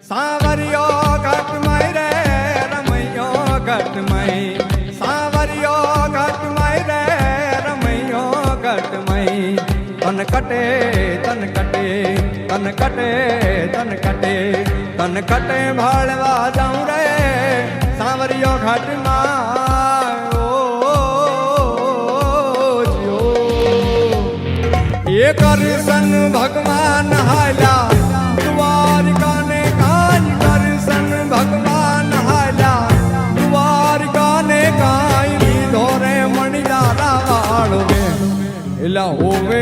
સાવરિયો ઘટમય રે રમૈયો ઘટમય સાવરિયો ઘટમય રે રમૈયો ઘટમય તન કટે તન કટે તન કટે તન કટે તન કટે ભાળવા જાઉં રે સાવરિયો ઘટમાં એ કરશન ભગવાન હાલ્યા દ્વારકાને કાજ કરશન ભગવાન હાલ્યા દ્વારકાને કાઈ લીધો રે મણિયારા વાળો એલા હોવે